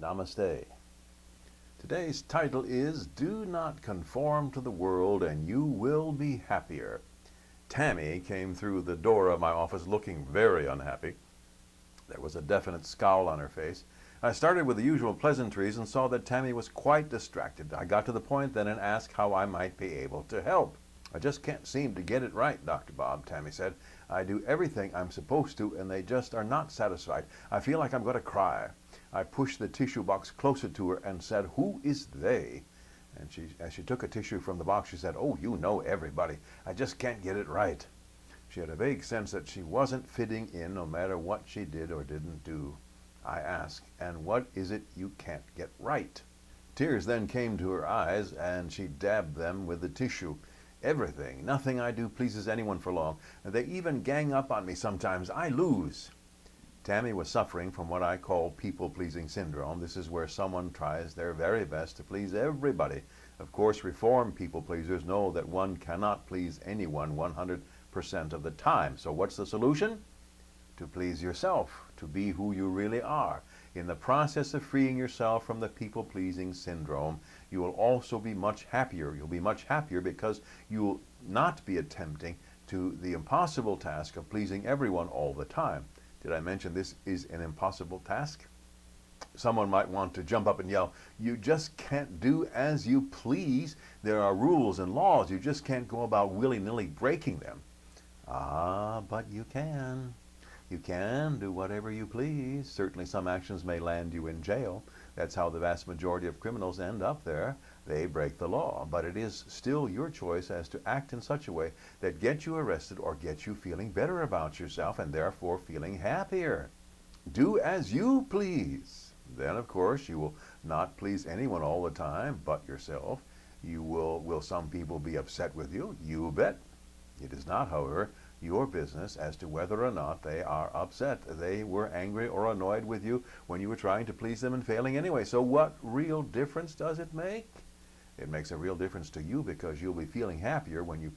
Namaste. Today's title is Do Not Conform to the World and You Will Be Happier. Tammy came through the door of my office looking very unhappy. There was a definite scowl on her face. I started with the usual pleasantries and saw that Tammy was quite distracted. I got to the point then and asked how I might be able to help. I just can't seem to get it right, Dr. Bob, Tammy said. I do everything I'm supposed to and they just are not satisfied. I feel like I'm going to cry. I pushed the tissue box closer to her and said, "Who is they?" And as she took a tissue from the box, she said, "Oh, you know everybody. I just can't get it right." She had a vague sense that she wasn't fitting in no matter what she did or didn't do. I asked, "And what is it you can't get right?" Tears then came to her eyes and she dabbed them with the tissue. "Everything. Nothing I do pleases anyone for long. They even gang up on me sometimes. I lose." Tammy was suffering from what I call people-pleasing syndrome. This is where someone tries their very best to please everybody. Of course, reformed people-pleasers know that one cannot please anyone 100% of the time. So what's the solution? To please yourself, to be who you really are. In the process of freeing yourself from the people-pleasing syndrome, you will also be much happier. You'll be much happier because you will not be attempting to the impossible task of pleasing everyone all the time. Did I mention this is an impossible task? Someone might want to jump up and yell, "You just can't do as you please. There are rules and laws. You just can't go about willy-nilly breaking them." But you can. You can do whatever you please. Certainly some actions may land you in jail. That's how the vast majority of criminals end up there. They break the law. But it is still your choice as to act in such a way that gets you arrested or gets you feeling better about yourself and therefore feeling happier. Do as you please. Then, of course, you will not please anyone all the time but yourself. Will some people be upset with you? You bet. It is not, however, your business as to whether or not they are upset. They were angry or annoyed with you when you were trying to please them and failing anyway. So what real difference does it make? It makes a real difference to you because you'll be feeling happier when you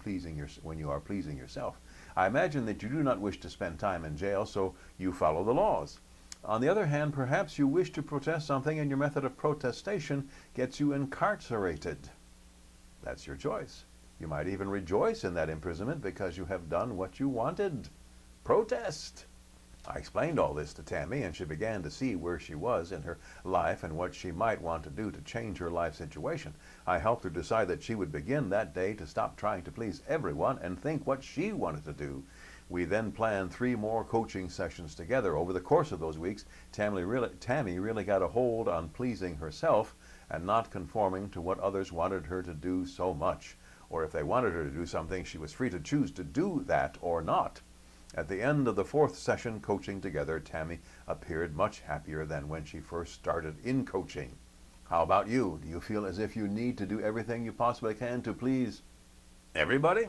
are pleasing yourself. I imagine that you do not wish to spend time in jail, so you follow the laws. On the other hand, perhaps you wish to protest something and your method of protestation gets you incarcerated. That's your choice. You might even rejoice in that imprisonment because you have done what you wanted. Protest! I explained all this to Tammy and she began to see where she was in her life and what she might want to do to change her life situation. I helped her decide that she would begin that day to stop trying to please everyone and think what she wanted to do. We then planned 3 more coaching sessions together. Over the course of those weeks, Tammy really got a hold on pleasing herself and not conforming to what others wanted her to do so much. Or if they wanted her to do something, she was free to choose to do that or not. At the end of the 4th session coaching together, Tammy appeared much happier than when she first started in coaching. How about you? Do you feel as if you need to do everything you possibly can to please everybody?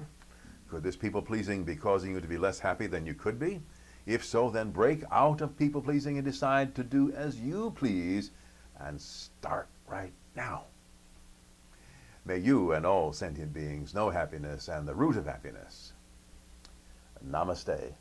Could this people-pleasing be causing you to be less happy than you could be? If so, then break out of people-pleasing and decide to do as you please and start right now. May you and all sentient beings know happiness and the root of happiness. Namaste.